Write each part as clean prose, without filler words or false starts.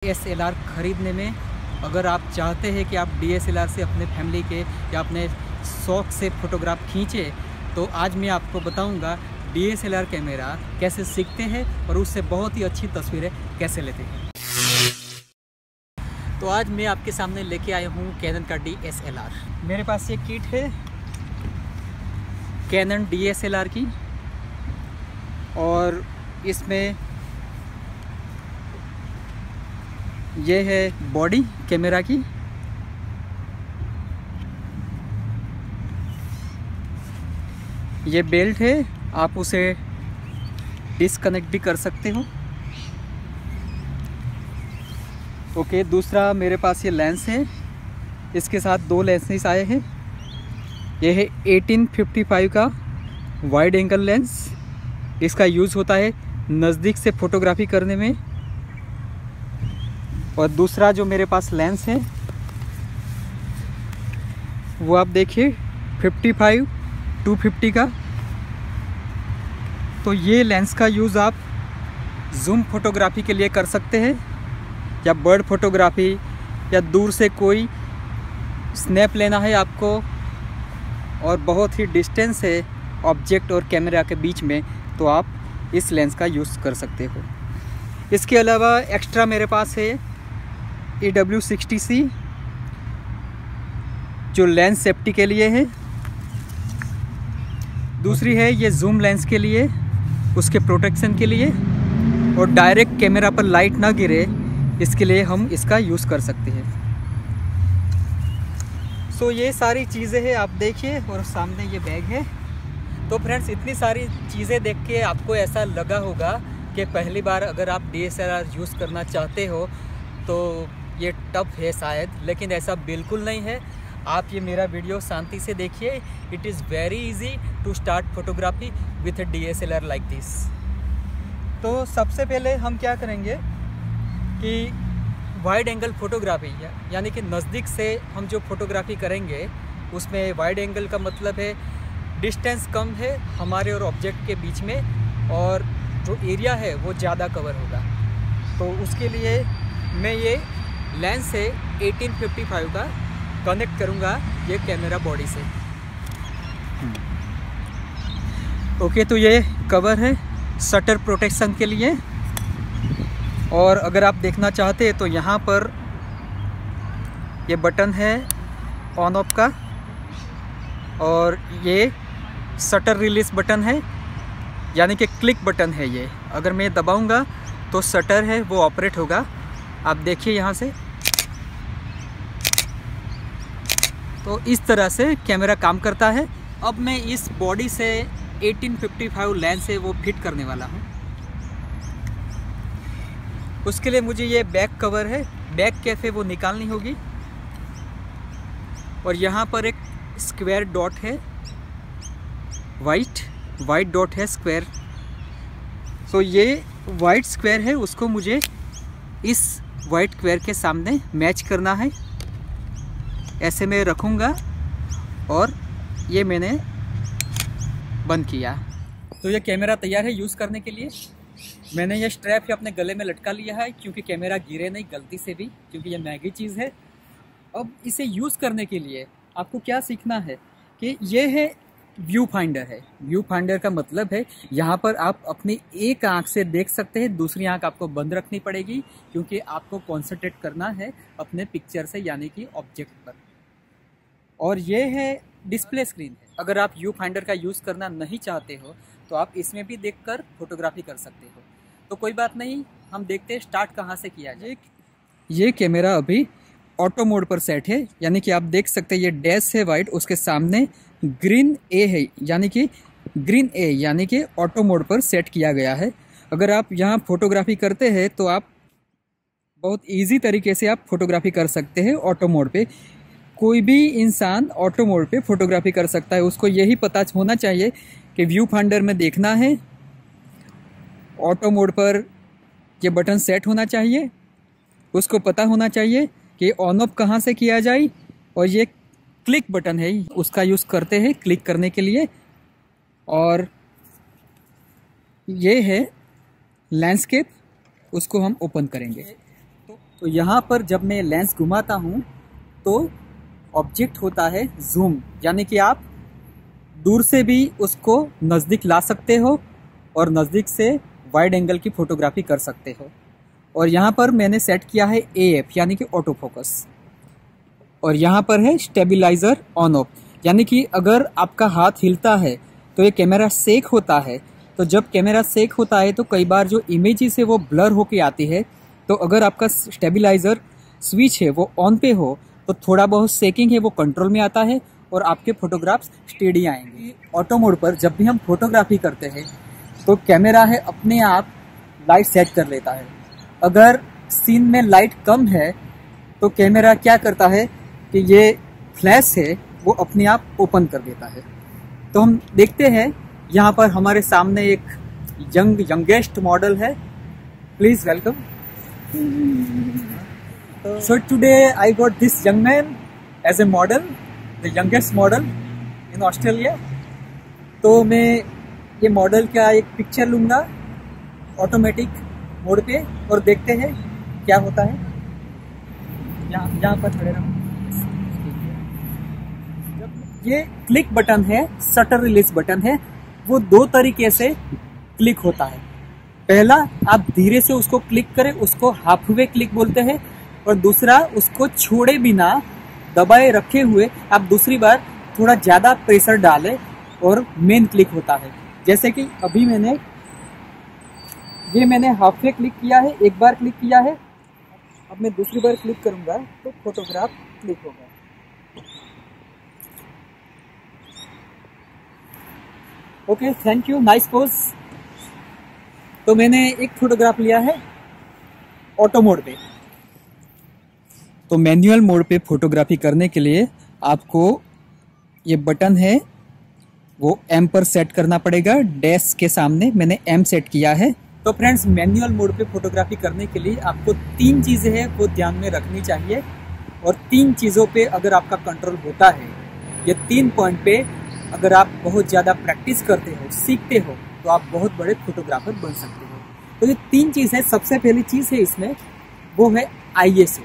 DSLR खरीदने में अगर आप चाहते हैं कि आप DSLR से अपने फैमिली के या अपने शौक़ से फ़ोटोग्राफ खींचे, तो आज मैं आपको बताऊंगा DSLR कैमरा कैसे सीखते हैं और उससे बहुत ही अच्छी तस्वीरें कैसे लेते हैं। तो आज मैं आपके सामने लेके आया हूँ कैनन का DSLR। मेरे पास ये किट है कैनन DSLR की और इसमें ये है बॉडी कैमरा की, ये बेल्ट है, आप उसे डिस्कनेक्ट भी कर सकते हो। ओके, दूसरा मेरे पास ये लेंस है, इसके साथ दो लेंसेस आए हैं। ये है 1855 का वाइड एंगल लेंस। इसका यूज़ होता है नज़दीक से फ़ोटोग्राफी करने में। और दूसरा जो मेरे पास लेंस है वो आप देखिए 55-250 का। तो ये लेंस का यूज़ आप जूम फोटोग्राफी के लिए कर सकते हैं, या बर्ड फोटोग्राफी, या दूर से कोई स्नैप लेना है आपको और बहुत ही डिस्टेंस है ऑब्जेक्ट और कैमरा के बीच में, तो आप इस लेंस का यूज़ कर सकते हो। इसके अलावा एक्स्ट्रा मेरे पास है AW60C जो लेंस सेफ्टी के लिए है। दूसरी है ये जूम लेंस के लिए, उसके प्रोटेक्शन के लिए, और डायरेक्ट कैमरा पर लाइट ना गिरे इसके लिए हम इसका यूज़ कर सकते हैं। सो ये सारी चीज़ें हैं, आप देखिए, और सामने ये बैग है। तो फ्रेंड्स, इतनी सारी चीज़ें देख के आपको ऐसा लगा होगा कि पहली बार अगर आप DSLR यूज़ करना चाहते हो तो ये टफ है शायद, लेकिन ऐसा बिल्कुल नहीं है। आप ये मेरा वीडियो शांति से देखिए। It is very easy to start photography with DSLR like this. तो सबसे पहले हम क्या करेंगे कि वाइड एंगल फोटोग्राफी, यानी कि नज़दीक से हम जो फोटोग्राफी करेंगे उसमें वाइड एंगल का मतलब है डिस्टेंस कम है हमारे और ऑब्जेक्ट के बीच में, और जो एरिया है वो ज़्यादा कवर होगा। तो उसके लिए मैं ये लेंस से 1855 का कनेक्ट करूँगा ये कैमरा बॉडी से। ओके, तो ये कवर है शटर प्रोटेक्शन के लिए। और अगर आप देखना चाहते हैं तो यहाँ पर ये बटन है ऑन ऑफ का, और ये शटर रिलीज बटन है, यानी कि क्लिक बटन है ये। अगर मैं दबाऊंगा तो शटर है वो ऑपरेट होगा। आप देखिए यहाँ से, तो इस तरह से कैमरा काम करता है। अब मैं इस बॉडी से 1855 लेंस है वो फिट करने वाला हूँ। उसके लिए मुझे ये बैक कवर है, बैक कैप है वो निकालनी होगी। और यहाँ पर एक स्क्वायर डॉट है, वाइट डॉट है स्क्वायर। सो ये वाइट स्क्वायर है, उसको मुझे इस वाइट स्क्वायर के सामने मैच करना है। ऐसे मैं रखूँगा और ये मैंने बंद किया। तो ये कैमरा तैयार है यूज़ करने के लिए। मैंने ये स्ट्रैप अपने गले में लटका लिया है क्योंकि कैमरा गिरे नहीं गलती से भी, क्योंकि ये महंगी चीज़ है। अब इसे यूज़ करने के लिए आपको क्या सीखना है कि ये है व्यू फाइंडर है। व्यू फाइंडर का मतलब है यहाँ पर आप अपनी एक आंख से देख सकते हैं, दूसरी आंख आपको बंद रखनी पड़ेगी क्योंकि आपको कॉन्सेंट्रेट करना है अपने पिक्चर से, यानी कि ऑब्जेक्ट पर। और ये है डिस्प्ले स्क्रीन है। अगर आप व्यू फाइंडर का यूज़ करना नहीं चाहते हो तो आप इसमें भी देखकर फोटोग्राफी कर सकते हो। तो कोई बात नहीं, हम देखते हैं स्टार्ट कहाँ से किया जाए। ये कैमरा अभी ऑटो मोड पर सेट है, यानी कि आप देख सकते हैं ये डैश है वाइट, उसके सामने ग्रीन ए है, यानी कि ऑटो मोड पर सेट किया गया है। अगर आप यहाँ फोटोग्राफी करते हैं तो आप बहुत इजी तरीके से आप फोटोग्राफी कर सकते हैं ऑटो मोड पे। कोई भी इंसान ऑटो मोड पे फोटोग्राफी कर सकता है। उसको यही पता होना चाहिए कि व्यू फाइंडर में देखना है, ऑटो मोड पर ये बटन सेट होना चाहिए, उसको पता होना चाहिए कि ऑन ऑफ कहाँ से किया जाए, और ये क्लिक बटन है उसका यूज़ करते हैं क्लिक करने के लिए। और ये है लैंडस्केप, उसको हम ओपन करेंगे। तो तो यहाँ पर जब मैं लेंस घुमाता हूँ तो ऑब्जेक्ट होता है जूम, यानी कि आप दूर से भी उसको नज़दीक ला सकते हो और नज़दीक से वाइड एंगल की फोटोग्राफी कर सकते हो। और यहाँ पर मैंने सेट किया है AF यानी कि ऑटो फोकस, और यहाँ पर है स्टेबलाइजर ऑन ऑफ, यानी कि अगर आपका हाथ हिलता है तो ये कैमरा शेक होता है। तो जब कैमरा शेक होता है तो कई बार जो इमेजेस है वो ब्लर होके आती है। तो अगर आपका स्टेबलाइजर स्विच है वो ऑन पे हो तो थोड़ा बहुत शेकिंग है वो कंट्रोल में आता है और आपके फोटोग्राफ्स स्टेडी आएंगे। ऑटो मोड पर जब भी हम फोटोग्राफी करते हैं तो कैमरा है अपने आप लाइट सेट कर लेता है। अगर सीन में लाइट कम है तो कैमरा क्या करता है कि ये फ्लैश है वो अपने आप ओपन कर देता है। तो हम देखते हैं यहाँ पर हमारे सामने एक यंगेस्ट मॉडल है। Please welcome. So today I got this young man as a model, the youngest model in Australia. तो मैं ये मॉडल का एक पिक्चर लूँगा ऑटोमेटिक मोड पे और देखते हैं क्या होता है। यहाँ पर खड़े रहो। ये क्लिक बटन है, शटर रिलीज बटन है, वो दो तरीके से क्लिक होता है। पहला, आप धीरे से उसको क्लिक करें, उसको हाफ वे क्लिक बोलते हैं, और दूसरा उसको छोड़े बिना दबाए रखे हुए आप दूसरी बार थोड़ा ज्यादा प्रेशर डालें और मेन क्लिक होता है। जैसे कि अभी मैंने हाफ वे क्लिक किया है, एक बार क्लिक किया है, अब मैं दूसरी बार क्लिक करूंगा तो फोटोग्राफ क्लिक होगा। Okay, thank you, nice pose. तो मैंने एक फोटोग्राफ लिया है ऑटो मोड पे। तो मैनुअल मोड पे फोटोग्राफी करने के लिए आपको ये बटन है वो M पर सेट करना पड़ेगा। डैश के सामने मैंने M सेट किया है। तो फ्रेंड्स, मैनुअल मोड पे फोटोग्राफी करने के लिए आपको 3 चीज़ें हैं वो ध्यान में रखनी चाहिए, और 3 चीज़ों पे अगर आपका कंट्रोल होता है, ये 3 पॉइंट पे अगर आप बहुत ज़्यादा प्रैक्टिस करते हो, सीखते हो, तो आप बहुत बड़े फोटोग्राफर बन सकते हो। तो ये 3 चीज़ है। सबसे पहली चीज़ है इसमें वो है ISO।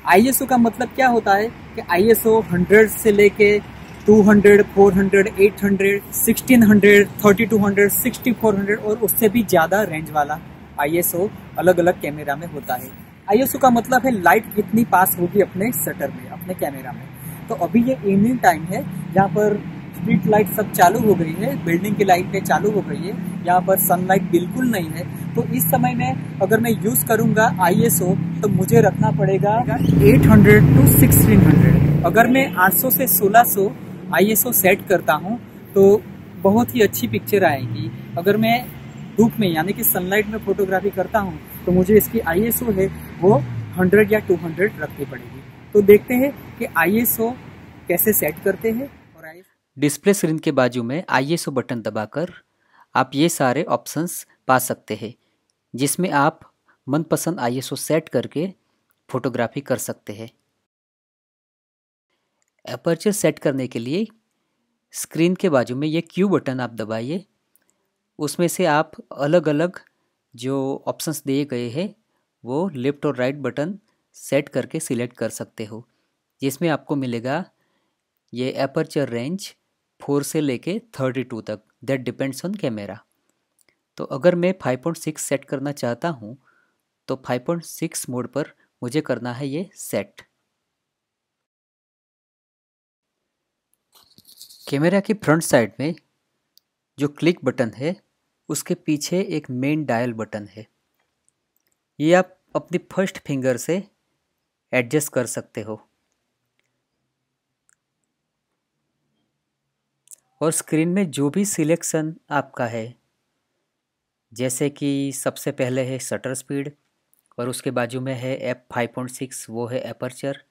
ISO का मतलब क्या होता है कि ISO 100 से लेके 200, 400, 800, 1600, 3200, 6400 और उससे भी ज़्यादा रेंज वाला ISO अलग अलग कैमरा में होता है। ISO का मतलब है लाइट कितनी पास होगी अपने शटर में, अपने कैमरा में। तो अभी ये इवनिंग टाइम है, यहाँ पर स्ट्रीट लाइट सब चालू हो गई है, बिल्डिंग की लाइटें चालू हो गई है, यहाँ पर सनलाइट बिल्कुल नहीं है। तो इस समय में अगर मैं यूज़ करूँगा ISO तो मुझे रखना पड़ेगा 800 to 1600। अगर मैं 800 से 1600 ISO सेट करता हूँ तो बहुत ही अच्छी पिक्चर आएगी। अगर मैं धूप में यानी कि सनलाइट में फोटोग्राफी करता हूँ तो मुझे इसकी ISO है वो 100 या 200 रखनी पड़ेगी। तो देखते हैं कि ISO कैसे सेट करते हैं। और डिस्प्ले स्क्रीन के बाजू में ISO बटन दबाकर आप ये सारे ऑप्शंस पा सकते हैं, जिसमें आप मनपसंद ISO सेट करके फोटोग्राफी कर सकते हैं। एपर्चर सेट करने के लिए स्क्रीन के बाजू में ये Q बटन आप दबाइए। उसमें से आप अलग अलग जो ऑप्शंस दिए गए हैं वो लेफ़्ट और राइट बटन सेट करके सिलेक्ट कर सकते हो, जिसमें आपको मिलेगा ये एपर्चर रेंज 4 से लेके 32 तक, दैट डिपेंड्स ऑन कैमरा। तो अगर मैं 5.6 सेट करना चाहता हूँ तो 5.6 मोड पर मुझे करना है ये सेट। कैमरा की फ्रंट साइड में जो क्लिक बटन है उसके पीछे एक मेन डायल बटन है। ये आप अपनी फर्स्ट फिंगर से एडजस्ट कर सकते हो। और स्क्रीन में जो भी सिलेक्शन आपका है, जैसे कि सबसे पहले है शटर स्पीड और उसके बाजू में है f5.6, वो है एपर्चर।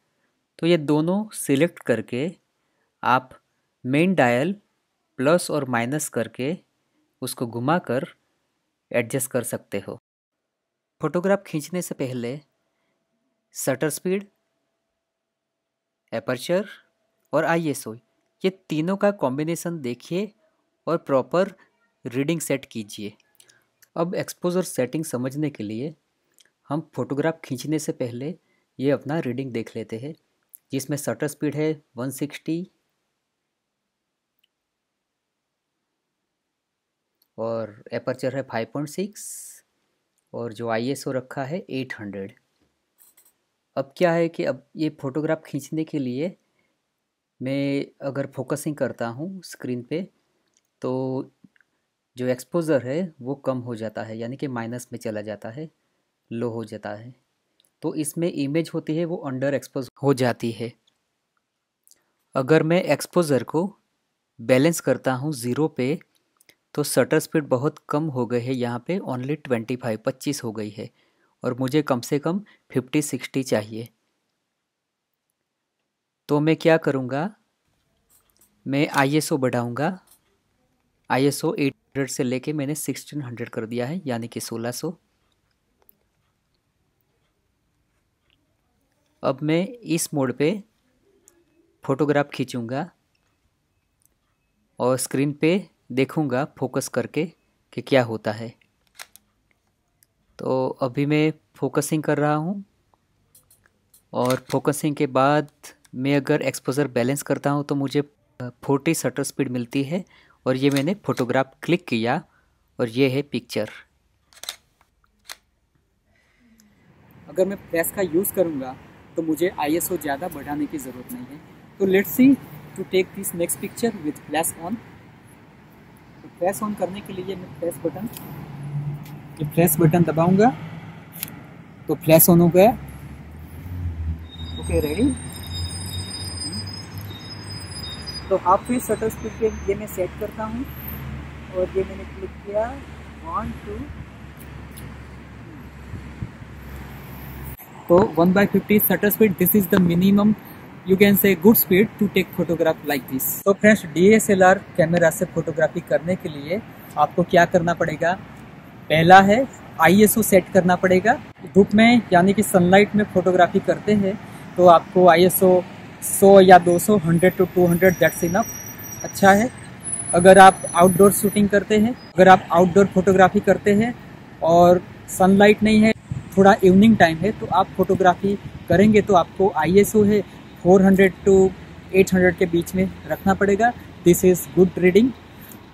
तो ये दोनों सिलेक्ट करके आप मेन डायल प्लस और माइनस करके उसको घुमाकर एडजस्ट कर सकते हो। फोटोग्राफ खींचने से पहले शटर स्पीड, एपर्चर और ISO ये तीनों का कॉम्बिनेशन देखिए और प्रॉपर रीडिंग सेट कीजिए। अब एक्सपोजर सेटिंग समझने के लिए हम फोटोग्राफ खींचने से पहले ये अपना रीडिंग देख लेते हैं, जिसमें शटर स्पीड है 160 और एपर्चर है 5.6 और जो ISO रखा है 800। अब क्या है कि अब ये फ़ोटोग्राफ खींचने के लिए मैं अगर फोकसिंग करता हूँ स्क्रीन पे तो जो एक्सपोज़र है वो कम हो जाता है, यानी कि माइनस में चला जाता है, लो हो जाता है। तो इसमें इमेज होती है वो अंडर एक्सपोज हो जाती है। अगर मैं एक्सपोज़र को बैलेंस करता हूँ 0 पे तो शटर स्पीड बहुत कम हो गई है, यहाँ पे ओनली 25 हो गई है और मुझे कम से कम 50-60 चाहिए। तो मैं क्या करूँगा, मैं ISO बढ़ाऊँगा। ISO 800 से लेके मैंने 1600 कर दिया है, यानी कि 1600। अब मैं इस मोड पे फ़ोटोग्राफ खींचूँगा और स्क्रीन पे देखूँगा फोकस करके कि क्या होता है। तो अभी मैं फोकसिंग कर रहा हूँ और फोकसिंग के बाद मैं अगर एक्सपोज़र बैलेंस करता हूँ तो मुझे 40 शटर स्पीड मिलती है और ये मैंने फ़ोटोग्राफ क्लिक किया और ये है पिक्चर। अगर मैं फ्लैश का यूज़ करूँगा तो मुझे ISO ज़्यादा बढ़ाने की ज़रूरत नहीं है। तो let's see to take this next picture with flash on. तो फ्लैश ऑन करने के लिए मैं फ्लैश बटन दबाऊंगा तो फ्लैश ऑन हो गया। Okay, ready. तो हाफ फेज शटर स्पीड के लिए मैं सेट करता हूँ और ये मैंने क्लिक किया 1 2। तो 1/50 shutter speed, this is the minimum you can say good speed to take photograph like this. तो फ्रेंड्स, DSLR कैमरा से फोटोग्राफी करने के लिए आपको क्या करना पड़ेगा, पहला है ISO सेट करना पड़ेगा। धूप में यानी कि सनलाइट में फोटोग्राफी करते हैं तो आपको ISO 100 या 200, 100 to 200 दैट्स इनफ, अच्छा है। अगर आप आउटडोर शूटिंग करते हैं, अगर आप आउटडोर फोटोग्राफी करते हैं और सनलाइट नहीं है, थोड़ा इवनिंग टाइम है, तो आप फोटोग्राफी करेंगे तो आपको ISO है 400 to 800 के बीच में रखना पड़ेगा। This is good reading.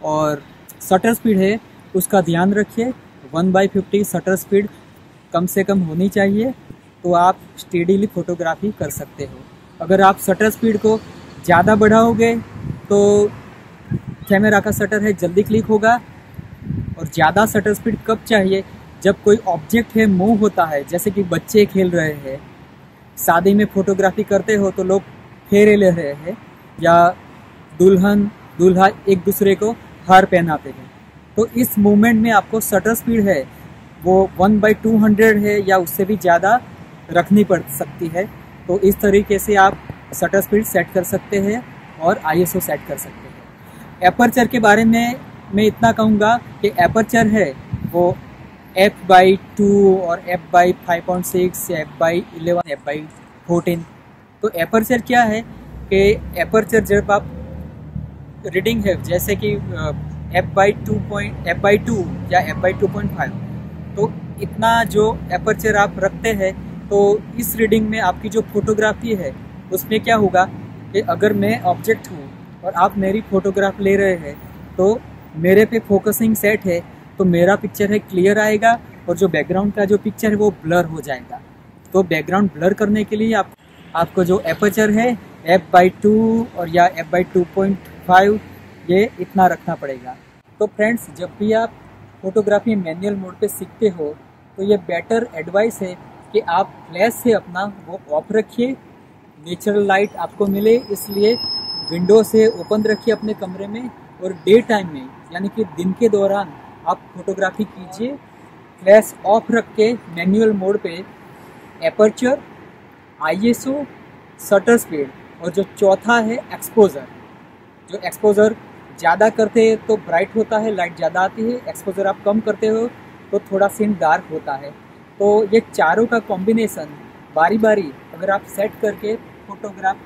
और शटर स्पीड है उसका ध्यान रखिए, 1/50 शटर स्पीड कम से कम होनी चाहिए तो आप स्टेडीली फोटोग्राफी कर सकते हो। अगर आप शटर स्पीड को ज़्यादा बढ़ाओगे तो कैमरा का शटर है जल्दी क्लिक होगा। और ज़्यादा शटर स्पीड कब चाहिए, जब कोई ऑब्जेक्ट है मूव होता है, जैसे कि बच्चे खेल रहे हैं, शादी में फोटोग्राफी करते हो तो लोग फेरे ले रहे हैं या दुल्हन दूल्हा एक दूसरे को हार पहनाते हैं, तो इस मूवमेंट में आपको शटर स्पीड है वो 1/200 है या उससे भी ज़्यादा रखनी पड़ सकती है। तो इस तरीके से आप शटर स्पीड सेट कर सकते हैं और ISO सेट कर सकते हैं। एपर्चर के बारे में मैं इतना कहूँगा कि एपर्चर है वो f/2 और f/5.6, f/11, f/14। तो एपर्चर क्या है कि एपर्चर जब आप रीडिंग है जैसे कि f/2 या f/2.5, तो इतना जो एपर्चर आप रखते हैं तो इस रीडिंग में आपकी जो फोटोग्राफी है उसमें क्या होगा कि अगर मैं ऑब्जेक्ट हूँ और आप मेरी फोटोग्राफ ले रहे हैं तो मेरे पे फोकसिंग सेट है तो मेरा पिक्चर है क्लियर आएगा और जो बैकग्राउंड का जो पिक्चर है वो ब्लर हो जाएगा। तो बैकग्राउंड ब्लर करने के लिए आपको जो एपर्चर है f/2 और या f/2.5 ये इतना रखना पड़ेगा। तो फ्रेंड्स, जब भी आप फोटोग्राफी मैनुअल मोड पे सीखते हो तो ये बेटर एडवाइस है कि आप फ्लैश से अपना वो ऑफ रखिए, नेचुरल लाइट आपको मिले इसलिए विंडो से ओपन रखिए अपने कमरे में, और डे टाइम में यानी कि दिन के दौरान आप फोटोग्राफी कीजिए फ्लैश ऑफ रख के मैनुअल मोड पे। एपर्चर, ISO, शटर स्पीड और जो चौथा है एक्सपोजर। जो एक्सपोजर ज़्यादा करते हैं तो ब्राइट होता है, लाइट ज़्यादा आती है, एक्सपोजर आप कम करते हो तो थोड़ा सीन डार्क होता है। तो ये चारों का कॉम्बिनेशन बारी बारी अगर आप सेट करके फोटोग्राफ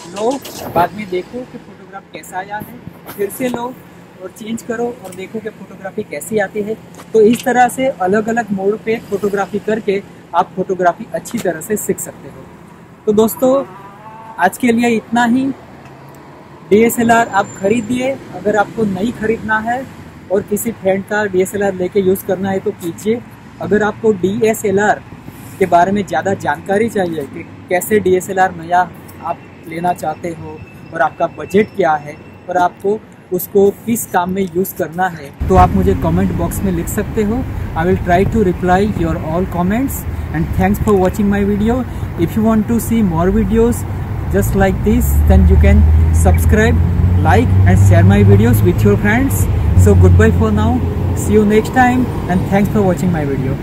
लो, बाद में देखो कि फोटोग्राफ कैसा आया है, फिर से लो और चेंज करो और देखो कि फोटोग्राफी कैसी आती है। तो इस तरह से अलग अलग मोड पे फोटोग्राफी करके आप फोटोग्राफी अच्छी तरह से सीख सकते हो। तो दोस्तों आज के लिए इतना ही। DSLR आप खरीदिए, अगर आपको नहीं खरीदना है और किसी फ्रेंड का DSLR लेके यूज़ करना है तो कीजिए। अगर आपको DSLR के बारे में ज़्यादा जानकारी चाहिए कि कैसे DSLR नया आप लेना चाहते हो और आपका बजट क्या है और आपको उसको किस काम में यूज़ करना है, तो आप मुझे कमेंट बॉक्स में लिख सकते हो। I will try to reply your all comments and thanks for watching my video. If you want to see more videos just like this, then you can subscribe, like and share my videos with your friends. So goodbye for now, see you next time and thanks for watching my video.